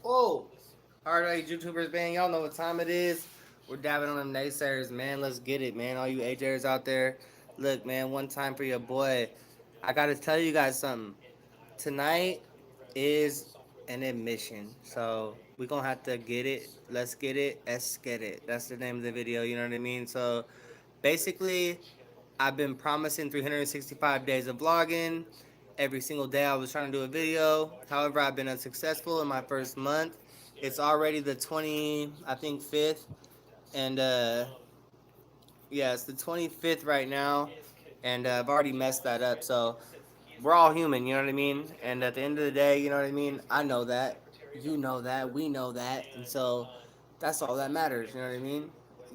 Whoa! Alright, YouTubers, man, y'all know what time it is. We're dabbing on them naysayers, man. Let's get it, man. All you AJers out there, look, man, one time for your boy. I gotta tell you guys something. Tonight is an admission, so we gonna have to get it. Let's get it. Eskadet. That's the name of the video. You know what I mean? So basically, I've been promising 365 days of vlogging. Every single day I was trying to do a video. However, I've been unsuccessful in my first month. It's already the 20, I think, 5th. And yeah, it's the 25th right now. And I've already messed that up. So we're all human, you know what I mean? And at the end of the day, you know what I mean? I know that. You know that. We know that. And so that's all that matters, you know what I mean?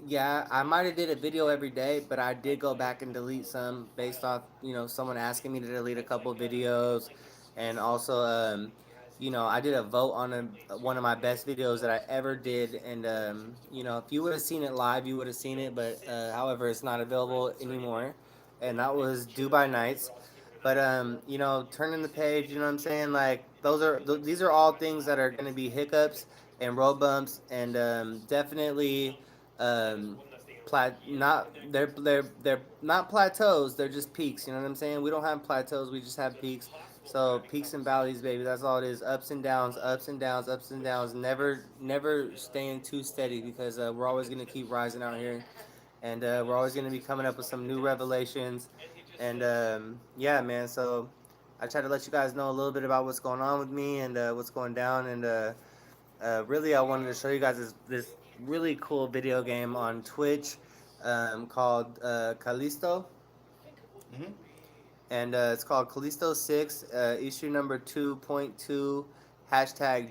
Yeah, I might have did a video every day, but I did go back and delete some based off, someone asking me to delete a couple videos. And also, I did a vote on one of my best videos that I ever did. And, if you would have seen it live, you would have seen it. But, however, it's not available anymore. And that was Dubai Nights. But turning the page, you know what I'm saying? Like these are all things that are going to be hiccups and road bumps, and definitely they're not plateaus. They're just peaks. You know what I'm saying? We don't have plateaus. We just have peaks. So peaks and valleys, baby. That's all it is. Ups and downs, ups and downs, ups and downs. Never staying too steady because we're always gonna keep rising out here, and we're always gonna be coming up with some new revelations. And yeah, man. So I try to let you guys know a little bit about what's going on with me and what's going down. And really, I wanted to show you guys this really cool video game on Twitch called Callisto. Mm-hmm. And it's called Callisto 6, issue number 2.2, hashtag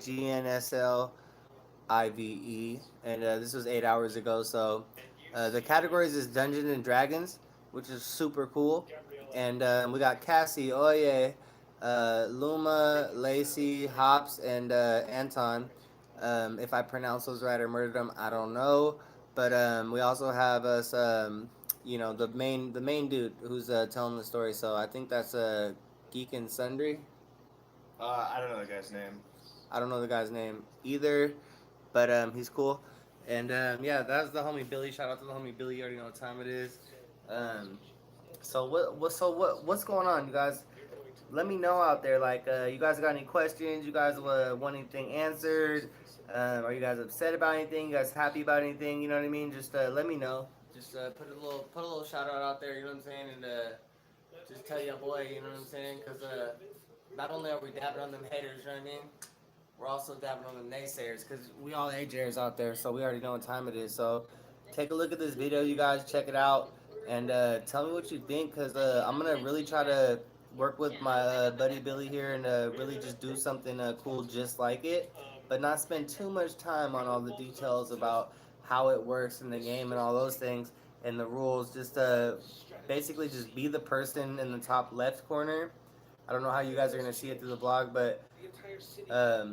GNSLIVE. And this was 8 hours ago. So the categories is Dungeons and Dragons, which is super cool. And we got Cassie, Oye, Luma, Lacey, Hops, and Anton. If I pronounce those right or murdered them, I don't know. But we also have us, the main dude who's telling the story. So I think that's Geek and Sundry. I don't know the guy's name. I don't know the guy's name either, but he's cool. And yeah, that's the homie Billy. Shout out to the homie Billy. You already know what time it is. Um, what's going on, you guys? Let me know out there. Like, you guys got any questions? You guys want anything answered? Are you guys upset about anything? You guys happy about anything? You know what I mean? Just let me know. Just put a little shout out there. You know what I'm saying? And just tell your boy. You know what I'm saying? Because not only are we dabbing on them haters, you know what I mean? We're also dabbing on the naysayers because we all AJers out there, so we already know what time it is. So take a look at this video, you guys. Check it out and tell me what you think because I'm going to really try to work with my buddy Billy here and really just do something cool just like it, but not spend too much time on all the details about how it works in the game and all those things and the rules. Just basically just be the person in the top left corner. I don't know how you guys are going to see it through the vlog, but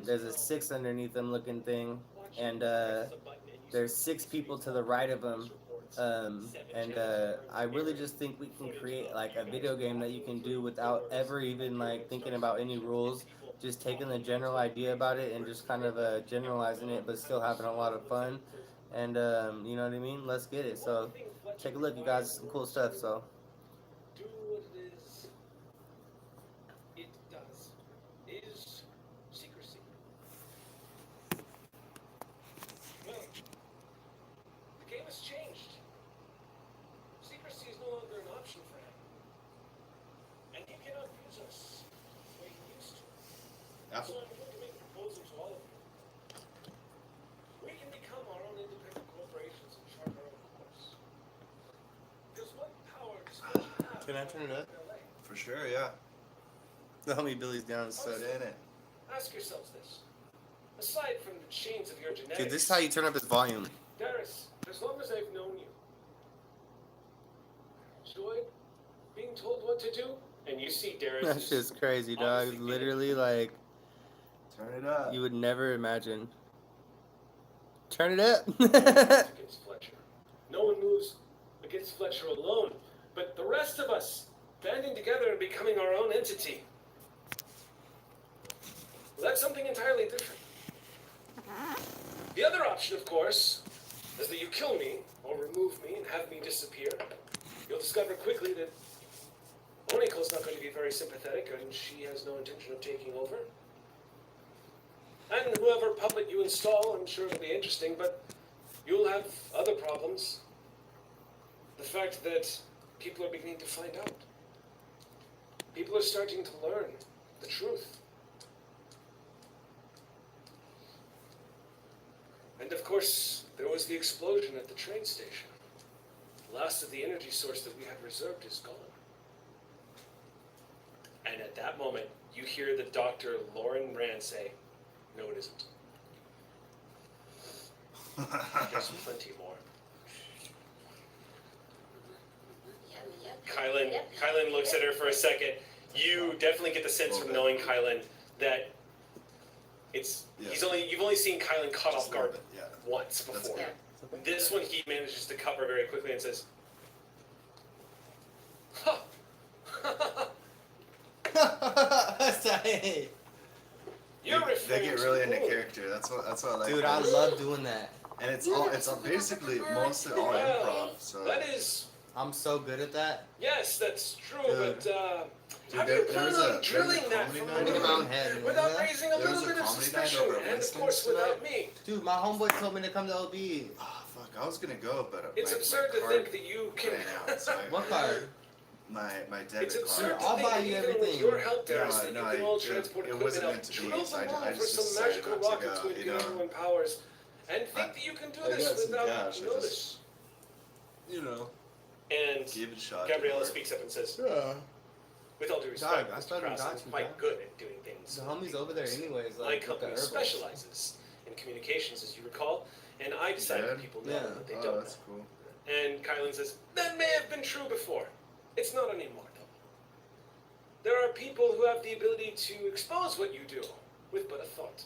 there's a 6 underneath them looking thing, and there's 6 people to the right of them. And I really just think we can create like a video game that you can do without ever even like thinking about any rules. Just taking the general idea about it and just kind of generalizing it, but still having a lot of fun. And you know what I mean? Let's get it. So take a look, you guys. Some cool stuff. So. Can I turn it up? For sure, yeah. The homie Billy's down, so in it. Ask yourselves this. Aside from the chains of your genetics, dude, this is how you turn up his volume. Darius, as long as I've known you, enjoyed being told what to do, and you see Darius. That shit's crazy, dog. Literally, like, turn it up. You would never imagine. Turn it up. Against Fletcher. No one moves against Fletcher alone, but the rest of us banding together and becoming our own entity. Let's something entirely different. The other option, of course, is that you kill me or remove me and have me disappear. You'll discover quickly that Oniko's not going to be very sympathetic, and she has no intention of taking over. And whoever puppet you install, I'm sure it'll be interesting, but you'll have other problems. The fact that people are beginning to find out. People are starting to learn the truth. And of course, there was the explosion at the train station. The last of the energy source that we had reserved is gone. And at that moment, you hear the Dr. Lauren Rand say, "No, it isn't. There's plenty more." Kylan looks at her for a second. You definitely get the sense from knowing Kylan that you've only seen Kylan caught off guard once before. This one he manages to cover very quickly and says, "Huh." They get really into character. That's what I like. Dude, I love doing that. And it's basically mostly all improv. So that is. I'm so good at that. Yes, that's true, Dude. but Dude, how do you plan on drilling that comedy from night in my own underneath head. without raising a There was little a bit of comedy night suspicion, over at and of Winston's course without me? Dude, my homeboy told me to come to OB. Oh, fuck, I was gonna go, but It's absurd to think that you can. ran out, so What card? my debit It's card. absurd to I'll think buy that you even with everything. your help there, No, that no, you can all it transport wasn't equipment out, meant to be, drill so the I wall for just some decided magical not to rockets go, with you know. everyone powers, and think that you can do I this got some without cash, I notice. You know, And give it a shot. Gabriella speaks up and says, Yeah. "With all due respect, Dog, I Mr. started Krause, I'm dodging quite that. good at doing things. The homie's over there anyways. My Like, with the company herbals. specializes in communications, as you recall, and I decide Yeah? what people know and what they Oh, don't that's know." cool. And Kylan says, "That may have been true before. It's not anymore, though. There are people who have the ability to expose what you do with but a thought."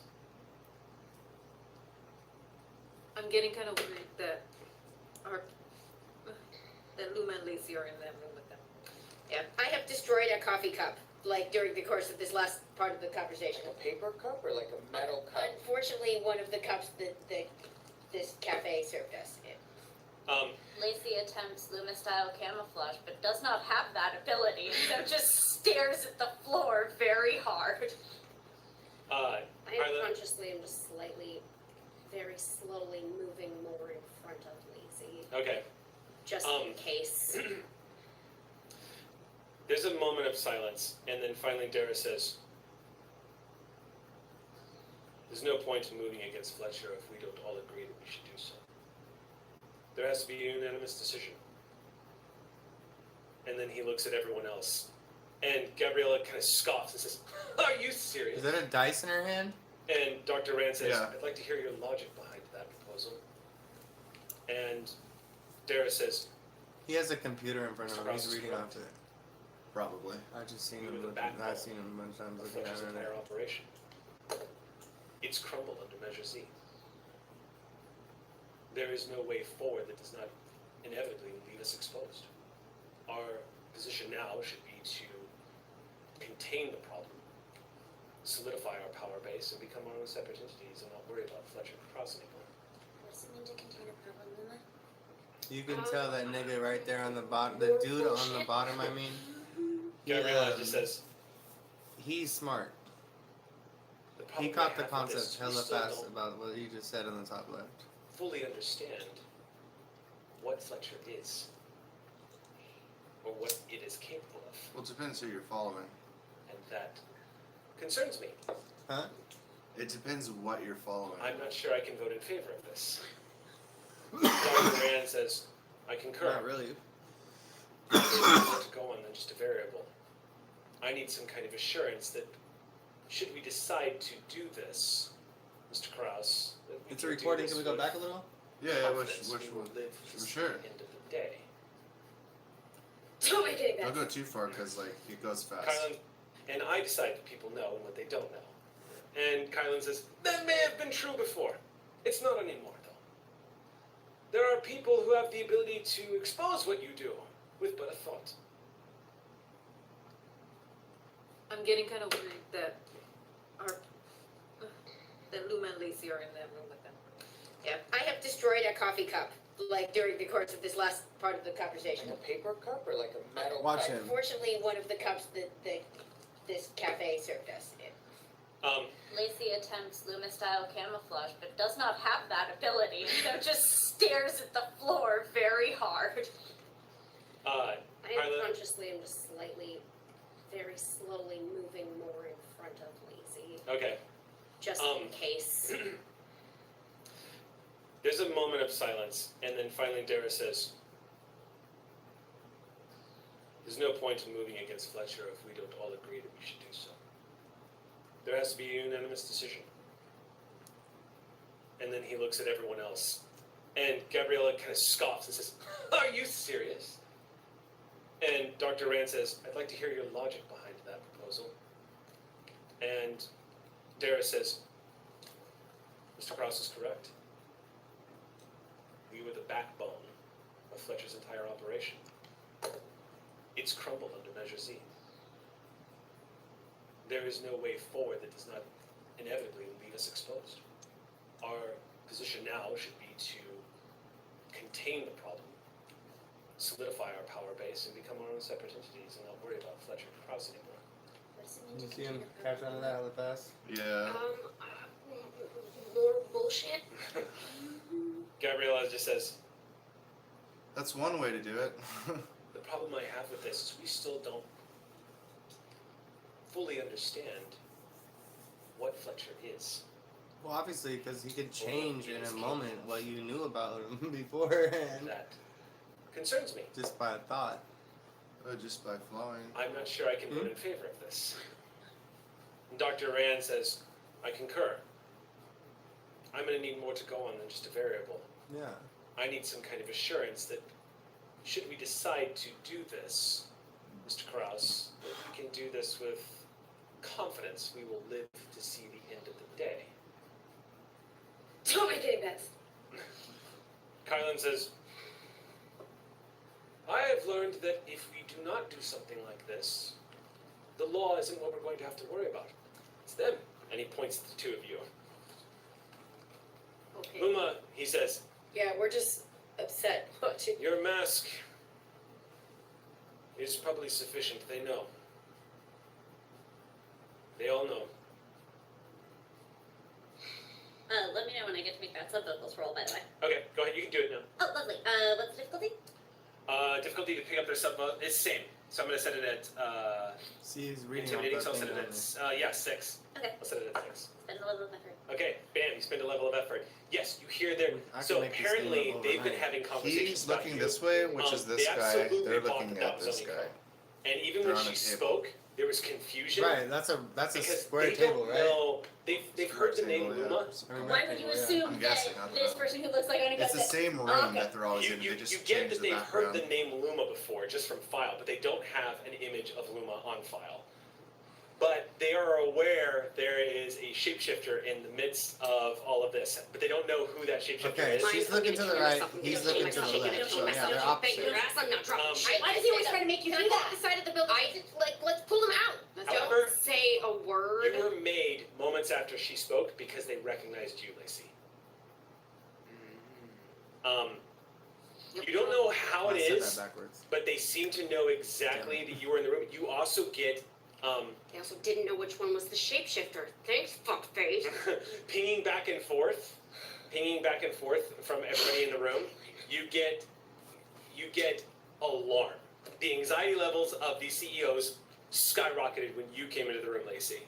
I'm getting kind of worried that that Luma and Lacey are in that room with them. Yeah, I have destroyed a coffee cup, like during the course of this last part of the conversation. Like a paper cup or like a metal cup? Unfortunately, one of the cups that this cafe served us in. Lacey attempts Luma-style camouflage, but does not have that ability, so just stares at the floor very hard. I Kylan, unconsciously am just slightly, very slowly moving more in front of Lacey, okay. just in case. There's a moment of silence, and then finally Dara says, "There's no point in moving against Fletcher if we don't all agree that we should do so. There has to be a unanimous decision." And then he looks at everyone else. And Gabriella kind of scoffs and says, "Are you serious?" Is that a dice in her hand? And Dr. Rand says, Yeah. "I'd like to hear your logic behind that proposal." And Dara says, He has a computer in front of him. He's Surprise, reading correct. off it. Probably. I've just seen You him. were the Look, backbone I've seen him a bunch of times "Of looking at Fletcher's it. entire operation. It's crumbled under Measure Z. There is no way forward that does not inevitably leave us exposed. Our position now should be to contain the problem, solidify our power base, and become our own separate entities and not worry about Fletcher Cross anymore." What does it mean to contain a problem, Luma? You can tell that nigga right there on the bottom, the dude on the bottom, I mean. Gabriella just says, He's smart. "The problem He caught I the have with concept this, we hella still fast don't about what you just said on the top left. fully understand what Fletcher is, or what it is capable of, Well, it depends who you're following. and that concerns me. Huh? It depends what you're following. I'm not sure I can vote in favor of this." Dr. Rand says, "I concur. Not really. There's more to go on than just a variable. I need some kind of assurance that, should we decide to do this, Mr. Krause, that we It's a can do recording. this Can we go with back a little? Yeah, confidence which we will one? live For to sure. the end of the day." Oh my goodness. Don't go too far because it goes fast. Kylan, and I decide what people know and what they don't know. And Kylan says, "That may have been true before. It's not anymore, though. There are people who have the ability to expose what you do with but a thought." I'm getting kind of worried that and Lacey are in that room with them. Yeah, I have destroyed a coffee cup, like during the course of this last part of the conversation. Like a paper cup or like a metal Watch cup? him. Unfortunately, one of the cups that this cafe served us in. Lacey attempts Luma-style camouflage, but does not have that ability, so just stares at the floor very hard. I Carla? unconsciously am just slightly, very slowly moving more in front of Lacey, Okay. just in case. There's a moment of silence, and then finally Dara says, "There's no point in moving against Fletcher if we don't all agree that we should do so. There has to be a unanimous decision." And then he looks at everyone else, and Gabriella kind of scoffs and says, "Are you serious?" And Dr. Rand says, "I'd like to hear your logic behind that proposal." And Dara says, "Mr. Krause is correct. We were the backbone of Fletcher's entire operation. It's crumbled under Measure Z. There is no way forward that does not inevitably leave us exposed. Our position now should be to contain the problem, solidify our power base, and become our own separate entities and not worry about Fletcher and Krause anymore." You see him catch on to that really fast? Yeah. More bullshit. Gabriella just says, That's one way to do it. "The problem I have with this is we still don't fully understand what Fletcher is." Well, obviously, because he could change in a moment what you knew about him beforehand, That concerns me. just by a thought. Just by flowing. I'm not sure I can vote in favor of this. And Dr. Rand says, "I concur. I'm going to need more to go on than just a variable. Yeah. I need some kind of assurance that should we decide to do this, Mr. Krause, that we can do this with confidence we will live to see the end of the day." Don't make any bets. Kylan says, "I have learned that if we do not do something like this, the law isn't what we're going to have to worry about. It's them." And he points to the two of you. Okay. "Luma," he says, Yeah, we're just upset watching. "your mask is probably sufficient. They know. They all know." Let me know when I get to make that sub vocals roll, by the way. Okay, go ahead. You can do it now. Oh, lovely. What's the difficulty? Difficulty to pick up their sub is same. So I'm going to set it at See, he's reading intimidating. off So I'll that set thing it on at 6. Okay. I'll set it at 6. Spend a little of my effort. Okay, bam, you spend a level of effort. Yes, you hear their. I can So make this game apparently up they've been overnight. having conversations He's about looking you. this way, which is this They guy. absolutely They're thought looking that at was this only guy. Carl. And even They're when on a she table. spoke, there was confusion. Right, that's a Because square they table, don't right? know. They've heard the name Table, yeah. Luma. I mean, Why would you rectangle, yeah. assume I'm guessing, I that don't this know. person who looks like Onika It's the same room okay. that they're always in. You They just get change that the they've heard background. the name Luma before, just from file, but they don't have an image of Luma on file. But they are aware there is a shapeshifter in the midst of all of this, but they don't know who that shapeshifter Okay, is. she's looking to the right, he's looking to the left. So yeah, they're opposite. I'm not dropping Um, shit. Why does he always try to make you Can do I go that? off the side of the building? Let's pull them out. However, Don't say a word. You were made moments after she spoke because they recognized you, Lacey. You don't know how it I said is, that backwards. but they seem to know exactly that you were in the room. You also get They also didn't know which one was the shapeshifter. Thanks, fuckface. pinging back and forth from everybody in the room. You get alarm. The anxiety levels of these CEOs skyrocketed when you came into the room, Lacey.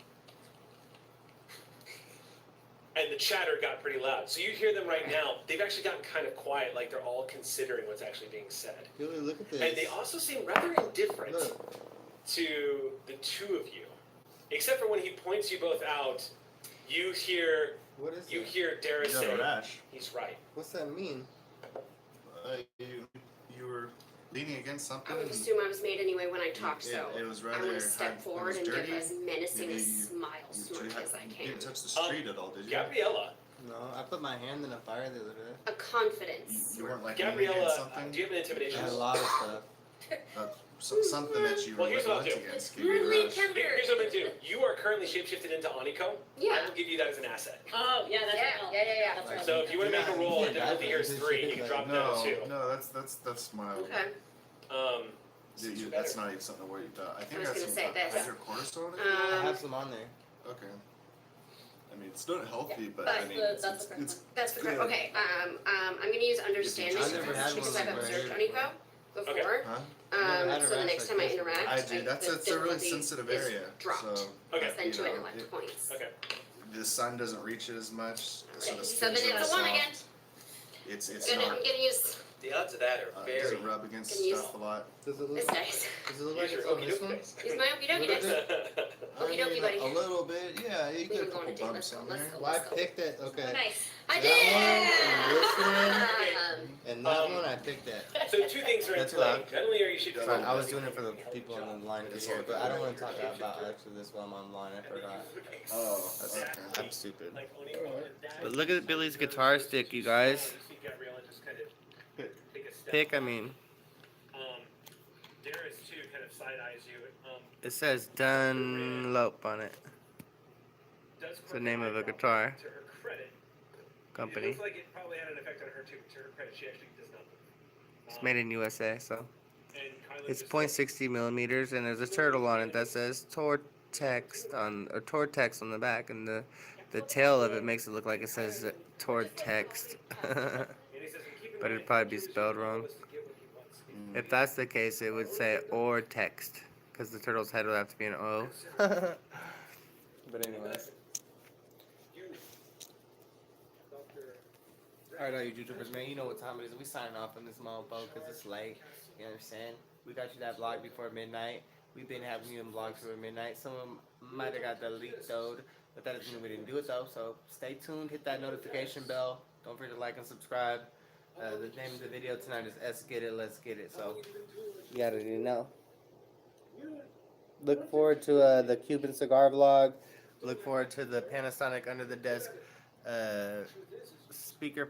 And the chatter got pretty loud. So you hear them right now. They've actually gotten kind of quiet, like they're all considering what's actually being said. Really, look at this. And they also seem rather indifferent Look. to the two of you. Except for when he points you both out, you hear What is you it? hear Dara You got say, a rash. he's right. What's that mean? You were leaning against something. I would and assume I was made anyway when I talked, so it was I rather want to step it forward was and dirty. give as menacing Maybe a smile smirk as I You can. didn't touch the street at all, did you? Gabriella, No, I put my hand in a fire the other day. A confidence. You weren't like leaning Gabriella, against something. do you have an I intimidation? had a lot of stuff. something that you Well, here's what I'll went do. against. Give you a Really rush. Here's what I'm gonna do. You are currently shapeshifted into Aniko. Yeah. I will give you that as an asset. Oh, yeah, that's Yeah. That's So if you want to make a roll, Yeah, and difficulty here is that's- 3, you can drop down No, to 2. no, that's mild. Okay. That's not even something to worry about. I think was that's gonna some say this. hydrocortisone. I have some on there. Okay. I mean, it's not healthy, but But I mean, that's it's the correct it's That's the correct. good. Okay. I'm gonna use understanding I've never had because one I've where observed I- Aniko before. Huh? Never had a So the rash next like time I this. interact, I do. That's the it's a really difficulty sensitive is area. dropped. So Okay. Then you 2 know, intellect points. Okay. the sun doesn't reach it as much, so the So then skin's it's a soft. 1 again. It's I'm not. gonna use The odds of that are Does very. it rub against Can you stuff a lot? Does it look? this dice. Does it look Use like your it's on this okey-doke one? dice. Use my okie dokie dice. Okie dokie, buddy. A little bit, yeah. You We get a can go on couple a date. bumps Let's go. in Let's there. go. Well, I Let's go. picked it. Okay. nice. I That did. And that one, I picked that. So 2 things are in That's play. loud. Not only are you shapeshifted, Sorry, I was doing it for the people on the line to hear, but I don't want to talk about actually this while I'm online. I forgot. Oh, okay. I'm stupid. like Aniko and Dad. But look at Billy's guitar stick, you guys. You see Gabriella just kind of take a step. Pick, I mean, Darius too kind of side eyes you. it says Dunlop on it. Does It's the name of a guitar To her credit, it company. looks like it probably had an effect on her too. To her credit, she actually does nothing. It's made in USA, so. And Kyla It's just .60 millimeters, and there's a turtle on it that says Tor text on the back, and the tail of it makes it look like it says Tor text. And he says, "Keep in But mind, it'd probably be Jewish spelled people wrong. always forget what he wants. If that's the case, it would say or text, because the turtle's head would have to be an O. But anyways. Alright, all you YouTubers, man, you know what time it is. We signing off on this mofo because it's late. You understand? We got you that vlog before midnight. We've been having you in vlogs before midnight. Some of them might have got the leaked though, but that doesn't mean we didn't do it though. So stay tuned, hit that notification bell. Don't forget to like and subscribe. The name of the video tonight is Eskadet Let's Get It. So you already know. Look forward to the Cuban cigar vlog. Look forward to the Panasonic under the desk speaker